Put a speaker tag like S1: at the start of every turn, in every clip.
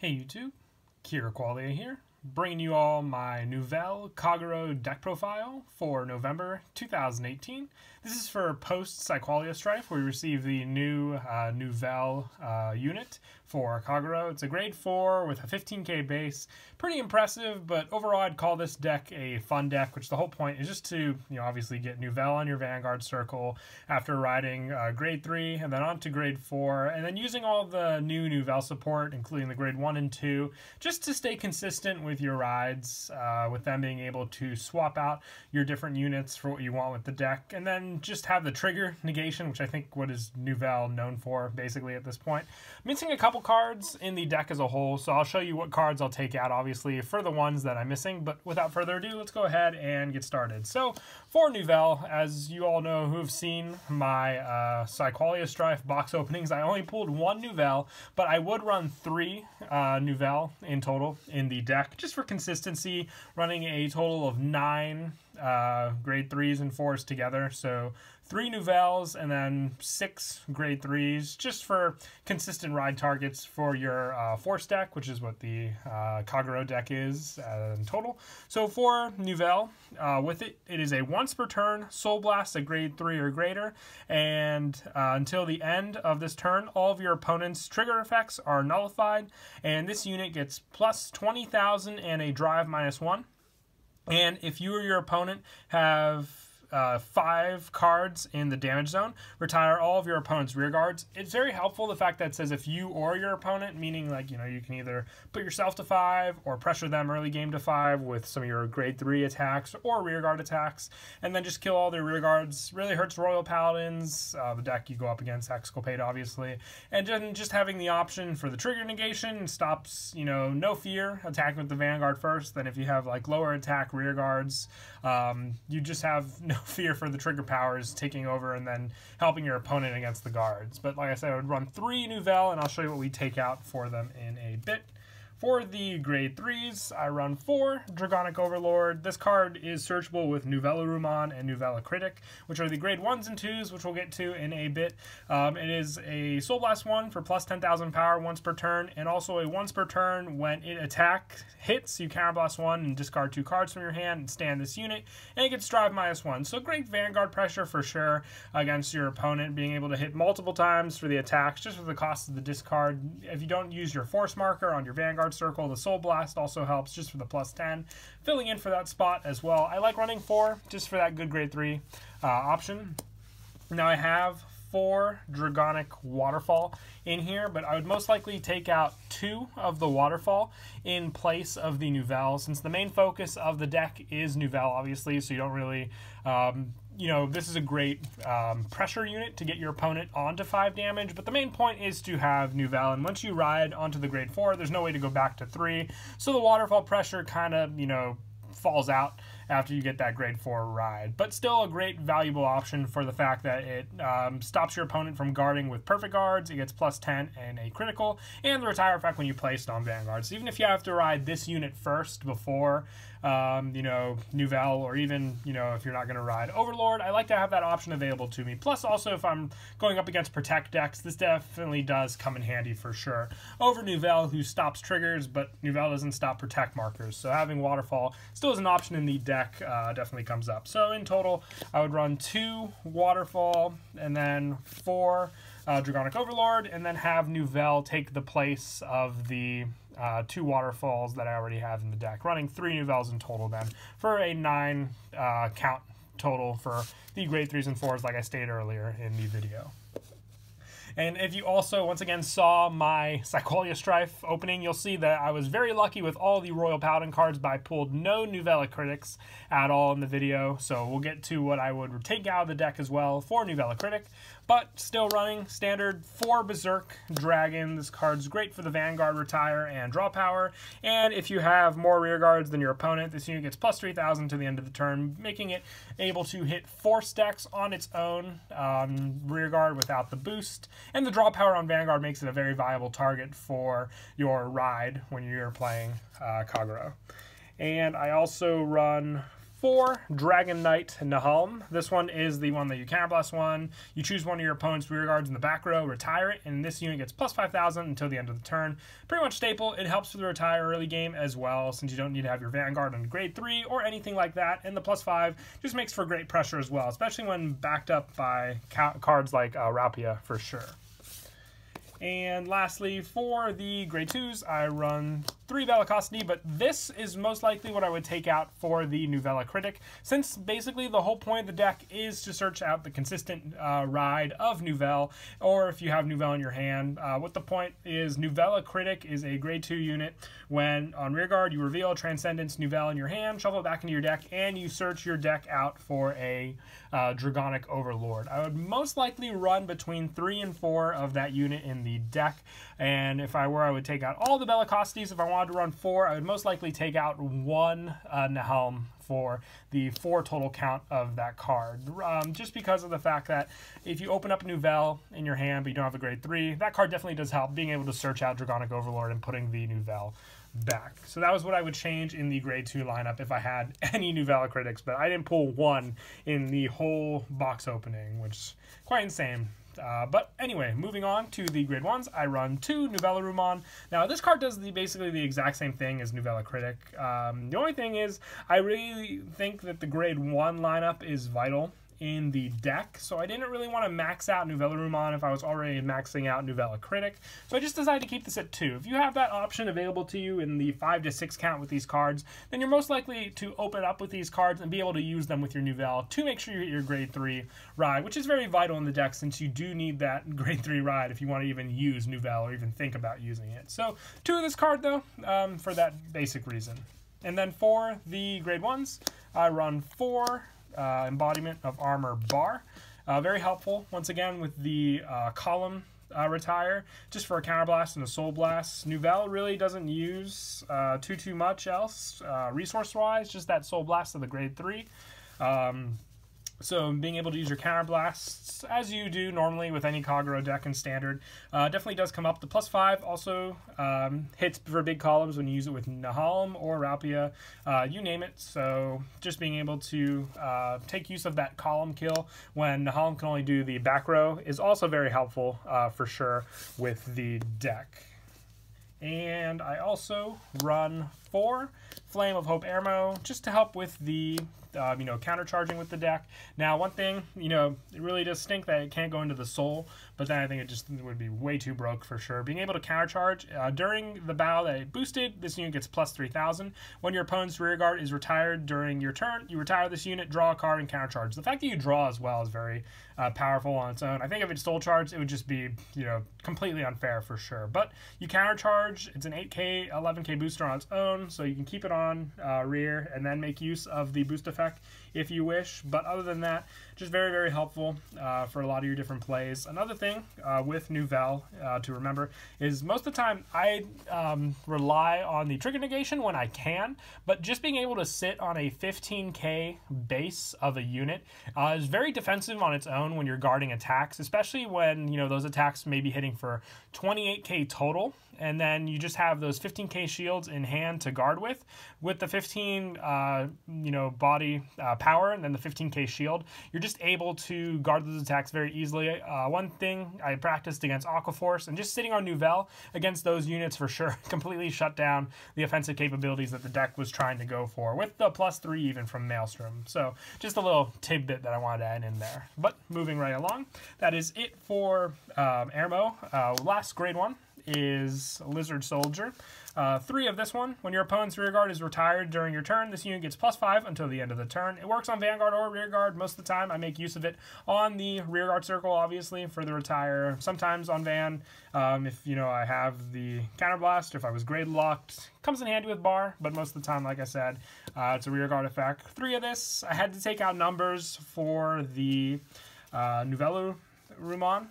S1: Hey YouTube, Kira Qualia here, bringing you all my Nouvelle Kagero deck profile for November 2018. This is for post-Psyqualia Strife, where we receive the new Nouvelle unit for Kagero. It's a grade 4 with a 15k base. Pretty impressive, but overall I'd call this deck a fun deck, which the whole point is just to, obviously get Nouvelle on your Vanguard circle after riding grade 3 and then on to grade 4, and then using all the new Nouvelle support, including the grade 1 and 2, just to stay consistent with your rides, with them being able to swap out your different units for what you want with the deck, and then just have the trigger negation, which I think what is Nouvelle known for basically at this point. I'm missing a couple cards in the deck as a whole, so I'll show you what cards I'll take out obviously for the ones that I'm missing, but without further ado, let's go ahead and get started. So for Nouvelle, as you all know who have seen my Psyqualia Strife box openings, I only pulled one Nouvelle, but I would run 3 Nouvelle in total in the deck just for consistency, running a total of 9 grade 3s and 4s together. So 3 Nouvelles and then 6 grade 3s just for consistent ride targets for your force deck, which is what the Kagero deck is in total. So for Nouvelle, with it is a once per turn Soul Blast, a grade 3 or greater, and until the end of this turn, all of your opponent's trigger effects are nullified, and this unit gets plus 20,000 and a drive -1. And if you or your opponent have 5 cards in the damage zone, retire all of your opponent's rear guards. It's very helpful, the fact that it says if you or your opponent, meaning like, you can either put yourself to 5 or pressure them early game to 5 with some of your grade 3 attacks or rear guard attacks, and then just kill all their rear guards. Really hurts Royal Paladins, the deck you go up against, Exculpate obviously, and then just having the option for the trigger negation stops, no fear attacking with the Vanguard first. Then if you have like lower attack rear guards, you just have no fear for the trigger powers taking over and then helping your opponent against the guards. But like I said, I would run 3 Nouvelle, and I'll show you what we take out for them in a bit. For the grade 3s, I run 4 Dragonic Overlord. This card is searchable with Nouvelle Rumon and Nouvelle Critic, which are the grade 1s and 2s, which we'll get to in a bit. It is a Soul Blast 1 for plus 10,000 power once per turn, and also a once per turn when it hits, you counterblast 1 and discard 2 cards from your hand and stand this unit, and it gets drive -1. So great Vanguard pressure for sure against your opponent, being able to hit multiple times for the attacks just for the cost of the discard. If you don't use your force marker on your Vanguard circle, the Soul Blast also helps just for the plus 10, filling in for that spot as well. I like running 4 just for that good grade 3 option. Now I have 4 Dragonic Waterfall in here, but I would most likely take out 2 of the Waterfall in place of the Nouvelle, since the main focus of the deck is Nouvelle obviously, so you don't really this is a great pressure unit to get your opponent onto 5 damage, but the main point is to have Nouvelle, and once you ride onto the grade 4, there's no way to go back to 3, so the waterfall pressure kind of, falls out after you get that grade 4 ride. But still a great valuable option for the fact that it stops your opponent from guarding with perfect guards. It gets plus 10 and a critical, and the retire effect when you place it on Vanguard. So even if you have to ride this unit first before Nouvelle, or even if you're not going to ride Overlord, I like to have that option available to me. Plus also if I'm going up against Protect decks, this definitely does come in handy for sure over Nouvelle, who stops triggers, but Nouvelle doesn't stop Protect markers, so having Waterfall still is an option in the deck. Definitely comes up. So in total, I would run 2 Waterfall and then 4 Dragonic Overlord, and then have Nouvelle take the place of the 2 Waterfalls that I already have in the deck, running 3 Nouvelles in total then, for a 9 count total for the grade 3s and 4s like I stated earlier in the video. And if you also, once again, saw my Psyqualia Strife opening, you'll see that I was very lucky with all the Royal Paladin cards, but I pulled no Nouvelle Critics at all in the video. So we'll get to what I would take out of the deck as well for Nouvelle Critic. But still running standard 4 Berserk Dragon. This card's great for the Vanguard retire and draw power. And if you have more rear guards than your opponent, this unit gets plus 3,000 to the end of the turn, making it able to hit 4 stacks on its own rear guard without the boost. And the draw power on Vanguard makes it a very viable target for your ride when you're playing Kagero. And I also run 4 Dragon Knight Nahalm. This one is the one that you counterblast one. You choose one of your opponent's rear guards in the back row, retire it, and this unit gets plus 5,000 until the end of the turn. Pretty much staple. It helps with the retire early game as well, since you don't need to have your vanguard on grade 3 or anything like that. And the plus 5 just makes for great pressure as well, especially when backed up by cards like Rapia for sure. And lastly, for the grade 2s, I run 3 Velocity, but this is most likely what I would take out for the Nouvelle Critic, since basically the whole point of the deck is to search out the consistent ride of Nouvelle, or if you have Nouvelle in your hand. What the point is, Nouvelle Critic is a grade 2 unit. When on rearguard, you reveal Transcendence Nouvelle in your hand, shuffle it back into your deck, and you search your deck out for a Dragonic Overlord. I would most likely run between 3 and 4 of that unit in the deck, and if I were, I would take out all the Bellicosities. If I wanted to run 4, I would most likely take out 1 Nahalm for the 4 total count of that card. Just because of the fact that if you open up a Nouvelle in your hand but you don't have a grade 3, that card definitely does help being able to search out Dragonic Overlord and putting the Nouvelle back. So that was what I would change in the grade 2 lineup if I had any Nouvelle Critics, but I didn't pull 1 in the whole box opening, which is quite insane. But anyway, moving on to the grade 1s, I run 2 Nouvelle Rumon. Now, this card does basically the exact same thing as Nouvelle Critic. The only thing is, I really think that the grade 1 lineup is vital in the deck, so I didn't really want to max out Nouvelle Rumon if I was already maxing out Nouvelle Critic, so I just decided to keep this at 2. If you have that option available to you in the 5 to 6 count with these cards, then you're most likely to open up with these cards and be able to use them with your Nouvelle to make sure you get your grade 3 ride, which is very vital in the deck since you do need that grade 3 ride if you want to even use Nouvelle or even think about using it. So 2 of this card though, for that basic reason. And then for the grade 1s, I run 4 Embodiment of Armor Bar. Very helpful, once again, with the column retire, just for a counterblast and a soul blast. Nouvelle really doesn't use too much else, resource-wise, just that soul blast of the grade 3. So being able to use your counterblasts, as you do normally with any Kagero deck in Standard, definitely does come up. The plus 5 also hits for big columns when you use it with Nahalm or Rapia, you name it. So just being able to take use of that column kill when Nahalm can only do the back row is also very helpful for sure with the deck. And I also run 4 Flame of Hope Ammo just to help with the countercharging with the deck. Now, one thing, it really does stink that it can't go into the soul, but then I think it just would be way too broke for sure. Being able to countercharge during the battle that it boosted, this unit gets plus 3,000. When your opponent's rearguard is retired during your turn, you retire this unit, draw a card, and countercharge. The fact that you draw as well is very powerful on its own. I think if it's soul charged, it would just be, completely unfair for sure. But you countercharge. It's an 8k, 11k booster on its own, so you can keep it on rear and then make use of the boost effect if you wish. But other than that, just very, very helpful for a lot of your different plays. Another thing with Nouvelle to remember is most of the time I rely on the trigger negation when I can, but just being able to sit on a 15k base of a unit is very defensive on its own when you're guarding attacks, especially when those attacks may be hitting for 28k total, and then you just have those 15k shields in hand to guard with the 15 body power and then the 15k shield. You're just able to guard those attacks very easily. One thing I practiced against Aquaforce, and just sitting on Nouvelle against those units for sure completely shut down the offensive capabilities that the deck was trying to go for, with the plus 3 even from Maelstrom. So just a little tidbit that I wanted to add in there. But moving right along, that is it for Airmo. Last grade 1 is Lizard Soldier. 3 of this one. When your opponent's rearguard is retired during your turn, this unit gets plus 5 until the end of the turn. It works on Vanguard or rearguard. Most of the time I make use of it on the rearguard circle, obviously, for the retire. Sometimes on Van, if I have the counterblast, or if I was grade locked. Comes in handy with bar, but most of the time, like I said, it's a rearguard effect. 3 of this. I had to take out numbers for the Nouvelle Rumon.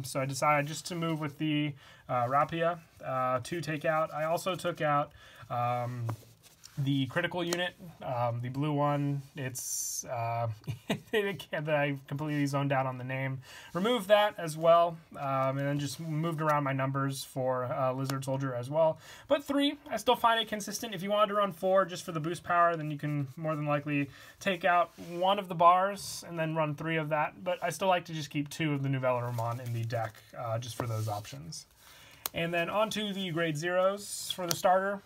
S1: So I decided just to move with the Rapia to take out. I also took out the critical unit, the blue one, it's that I completely zoned out on the name. Remove that as well, and then just moved around my numbers for Lizard Soldier as well. But 3, I still find it consistent. If you wanted to run 4 just for the boost power, then you can more than likely take out 1 of the bars and then run 3 of that. But I still like to just keep 2 of the Nouvelle Roman in the deck just for those options. And then onto the grade 0s for the starter.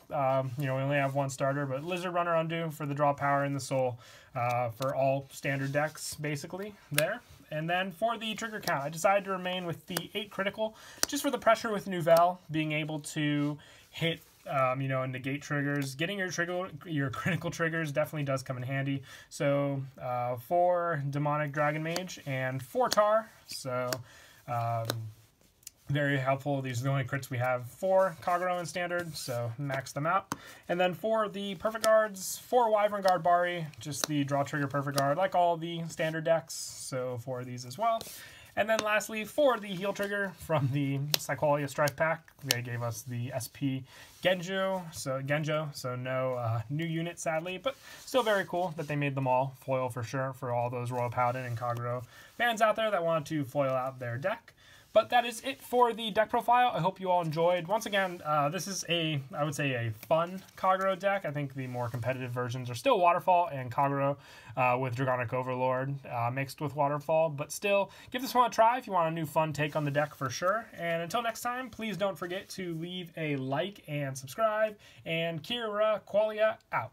S1: We only have 1 starter, but Lizard Runner Undo for the draw power and the soul for all standard decks, basically, there. And then for the trigger count, I decided to remain with the 8 critical, just for the pressure with Nouvelle, being able to hit, and negate triggers. Getting your critical triggers definitely does come in handy. So 4 Demonic Dragon Mage and 4 Tar. So very helpful. These are the only crits we have for Kagero in standard, so max them out. And then for the perfect guards, 4 Wyvern Guard Bari, just the draw trigger perfect guard, like all the standard decks, so 4 of these as well. And then lastly, for the heal trigger from the Psyqualia Strife pack, they gave us the SP Genjo, so no new unit sadly, but still very cool that they made them all foil for sure for all those Royal Paladin and Kagero fans out there that want to foil out their deck. But that is it for the deck profile. I hope you all enjoyed. Once again, this is I would say a fun Kagero deck. I think the more competitive versions are still Waterfall and Kagero with Dragonic Overlord mixed with Waterfall. But still, give this one a try if you want a new fun take on the deck for sure. And until next time, please don't forget to leave a like and subscribe. And Kira Qualia out.